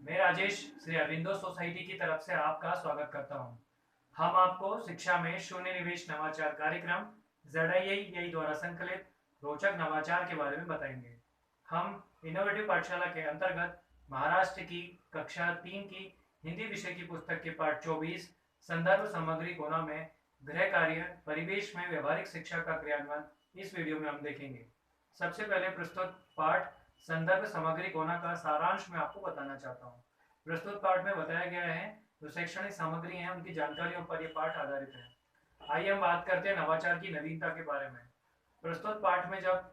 मैं राजेश श्री अरविंदो सोसाइटी की तरफ से आपका स्वागत करता हूं। हम आपको शिक्षा में शून्य निवेश नवाचार कार्यक्रम ZII द्वारा संकलित रोचक नवाचार के बारे में बताएंगे। हम इनोवेटिव पाठशाला के अंतर्गत महाराष्ट्र की कक्षा 3 की हिंदी विषय की पुस्तक के पाठ 24 संदर्भ सामग्री कोना में गृह कार्य परिवेश में व्यवहारिक शिक्षा का क्रियान्वयन इस वीडियो में हम देखेंगे। सबसे पहले प्रस्तुत पाठ संदर्भ सामग्री कोना का सारांश मैं आपको बताना चाहता हूँ। प्रस्तुत पाठ में बताया गया है जो शैक्षणिक सामग्री है उनकी जानकारियों पर यह पाठ आधारित है। आइए हम बात करते हैं नवाचार की नवीनता के बारे में। प्रस्तुत पाठ में जब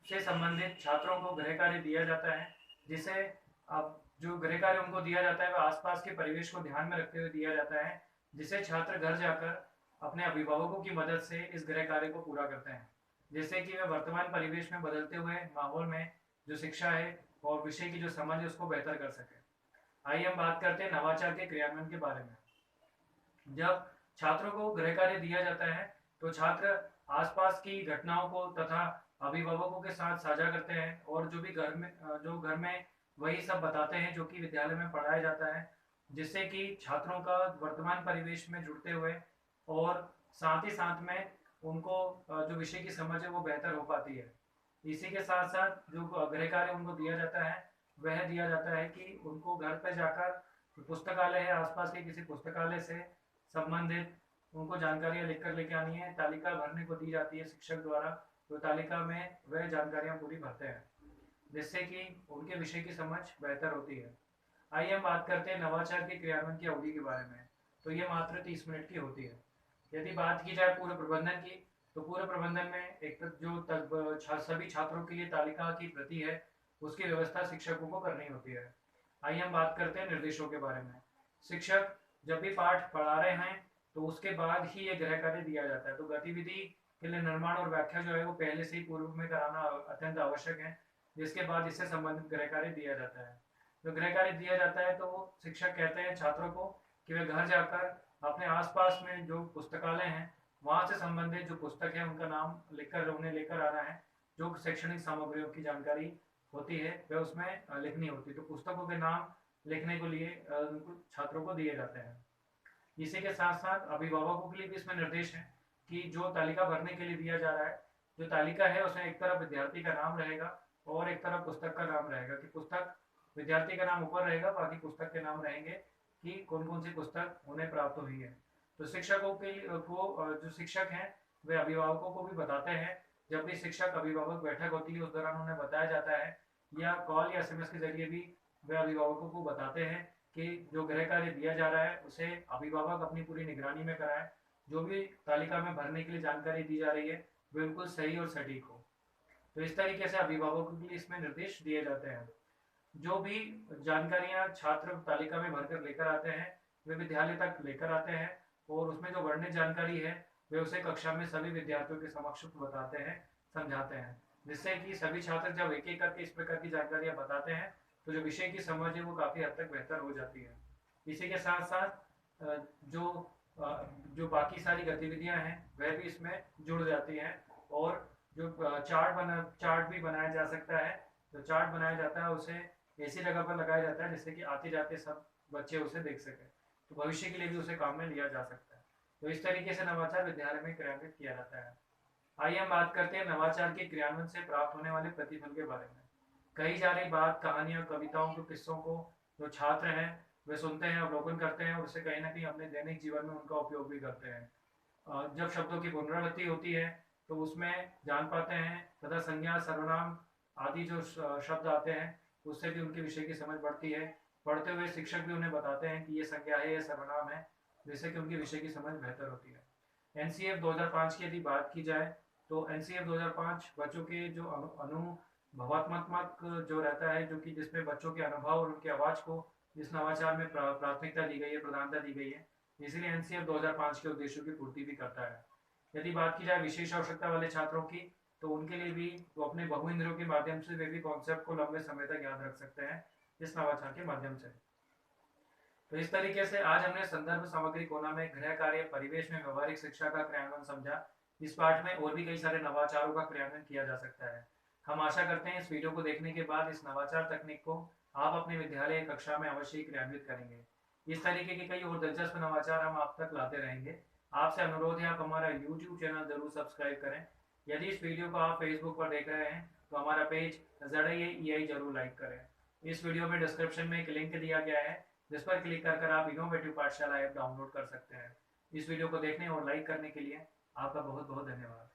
से संबंधित छात्रों को गृह कार्य दिया जाता है, जिसे अब जो गृह कार्य उनको दिया जाता है वह आसपास के परिवेश को ध्यान में रखते हुए दिया जाता है, जिसे छात्र घर जाकर अपने अभिभावकों की मदद से इस गृह कार्य को पूरा करते हैं, जिससे कि वे वर्तमान परिवेश में बदलते हुए माहौल में जो शिक्षा है और विषय की जो समझ है उसको बेहतर कर सके। आइए हम बात करते हैं नवाचार के क्रियान्वयन के बारे में। जब छात्रों को गृह कार्य दिया जाता है तो छात्र आसपास की घटनाओं को तथा अभिभावकों के साथ साझा करते हैं और जो घर में वही सब बताते हैं जो कि विद्यालय में पढ़ाया जाता है, जिससे कि छात्रों का वर्तमान परिवेश में जुड़ते हुए और साथ ही साथ में उनको जो विषय की समझ है वो बेहतर हो पाती है। इसी के साथ साथ जो गृह कार्य उनको दिया जाता है वह दिया जाता है कि उनको घर पर जाकर पुस्तकालय है आसपास के किसी पुस्तकालय से संबंधित उनको जानकारियां लिख कर लेके आनी है। तालिका भरने को दी जाती है शिक्षक द्वारा, तो तालिका में वह जानकारियां पूरी भरते हैं, जिससे कि उनके विषय की समझ बेहतर होती है। आइए हम बात करते हैं नवाचार के क्रियान्वयन की अवधि के बारे में। तो ये मात्र 30 मिनट की होती है। यदि बात की जाए पूर्व प्रबंधन की, तो पूर्व प्रबंधन में एक सभी छात्रों के लिए तालिका की प्रति है उसकी व्यवस्था शिक्षकों को करनी होती है। आइए हम बात करते हैं निर्देशों के बारे में। शिक्षक जब भी पाठ पढ़ा रहे हैं तो उसके बाद ही ये गृह कार्य दिया जाता है, तो गतिविधि के लिए निर्माण और व्याख्या जो है वो पहले से ही पूर्व में कराना अत्यंत आवश्यक है, जिसके बाद इससे संबंधित गृह कार्य दिया जाता है। जो गृह कार्य दिया जाता है तो शिक्षक कहते हैं छात्रों को कि वे घर जाकर अपने आसपास में जो पुस्तकालय हैं वहाँ से संबंधित जो पुस्तक है उनका नाम लिखकर उन्हें लेकर आना है। जो शैक्षणिक सामग्रियों की जानकारी होती है वह उसमें लिखनी होती है, तो पुस्तकों के नाम लिखने के लिए छात्रों को दिए जाते हैं। इसी के साथ साथ अभिभावकों के लिए भी इसमें निर्देश है कि जो तालिका भरने के लिए दिया जा रहा है, जो तालिका है उसमें एक तरफ विद्यार्थी का नाम रहेगा और एक तरफ पुस्तक का नाम रहेगा, कि पुस्तक विद्यार्थी का नाम ऊपर रहेगा, बाकी पुस्तक के नाम रहेंगे कि कौन कौन सी पुस्तक उन्हें प्राप्त हुई है। तो शिक्षकों के जो शिक्षक हैं वे अभिभावकों को भी बताते हैं। जब भी शिक्षक अभिभावक बैठक होती है उस दौरान उन्हें बताया जाता है, या कॉल या SMS के जरिए भी वे अभिभावकों को बताते हैं कि जो गृह कार्य दिया जा रहा है उसे अभिभावक अपनी पूरी निगरानी में कराएं। जो भी तालिका में भरने के लिए जानकारी दी जा रही है बिल्कुल सही और सटीक हो। तो इस तरीके से अभिभावकों के लिए इसमें निर्देश दिए जाते हैं। जो भी जानकारियां छात्र तालिका में भरकर लेकर आते हैं वे विद्यालय तक लेकर आते हैं और उसमें जो वर्णित जानकारी है वे उसे कक्षा में सभी विद्यार्थियों के समक्ष बताते हैं, समझाते हैं, जिससे कि सभी छात्र जब एक एक करके इस प्रकार की जानकारियां बताते हैं तो जो विषय की समझ है वो काफ़ी हद तक बेहतर हो जाती है। इसी के साथ साथ जो बाकी सारी गतिविधियां हैं वह भी इसमें जुड़ जाती हैं, और जो चार्ट भी बनाया जा सकता है। जो चार्ट बनाया जाता है उसे ऐसी जगह पर लगाया जाता है जिससे कि आते जाते सब बच्चे उसे देख सकें, तो भविष्य के लिए भी उसे काम में लिया जा सकता है। तो इस तरीके से नवाचार विद्यालय में क्रियान्वित किया जाता है। आइए हम बात करते हैं नवाचार के क्रियान्वयन से प्राप्त होने वाले प्रतिफल के बारे में। कही जा रही बात, कहानियों, कविताओं के किस्सों को जो छात्र हैं वे सुनते हैं, अवलोकन करते हैं और उसे कहीं ना कहीं अपने दैनिक जीवन में उनका उपयोग भी करते हैं। जब शब्दों की पुनरावृत्ति होती है तो उसमें जान पाते हैं, तथा संज्ञा, सर्वनाम आदि जो शब्द आते हैं उससे भी उनके विषय की समझ बढ़ती है। पढ़ते हुए शिक्षक भी उन्हें बताते हैं कि ये संज्ञा है, ये सर्वनाम है, जिससे कि उनके विषय की समझ बेहतर होती है। NCF 2005 की यदि बात की जाए तो NCF 2005 बच्चों के जो अनुभवात्मक जो रहता है, जो कि जिसमें बच्चों के अनुभव और उनकी आवाज़ को इस नवाचार में प्राथमिकता दी गई है, प्रधानता दी गई है, इसलिए NCF 2005 के उद्देश्यों की पूर्ति भी करता है। यदि बात की जाए विशेष आवश्यकता वाले छात्रों की, तो उनके लिए भी वो अपने बहु इंद्रियों के माध्यम से वे भी कॉन्सेप्ट को लंबे समय तक याद रख सकते हैं इस नवाचार के माध्यम से। तो इस तरीके से आज हमने संदर्भ सामग्री कोना में गृह कार्य परिवेश में व्यवहारिक शिक्षा का क्रियान्वयन समझा। इस पाठ में और भी कई सारे नवाचारों का क्रियान्वयन किया जा सकता है। हम आशा करते हैं इस वीडियो को देखने के बाद इस नवाचार तकनीक को आप अपने विद्यालय कक्षा में अवश्य क्रियान्वित करेंगे। इस तरीके के कई और दिलचस्प नवाचार हम आप तक लाते रहेंगे। आपसे अनुरोध है आप हमारा यूट्यूब चैनल जरूर सब्सक्राइब करें। यदि इस वीडियो को आप फेसबुक पर देख रहे हैं तो हमारा पेज ZIAEI जरूर लाइक करें। इस वीडियो में डिस्क्रिप्शन में एक लिंक दिया गया है जिस पर क्लिक कर आप इनोवेटिव पाठशाला ऐप डाउनलोड कर सकते हैं। इस वीडियो को देखने और लाइक करने के लिए आपका बहुत बहुत धन्यवाद।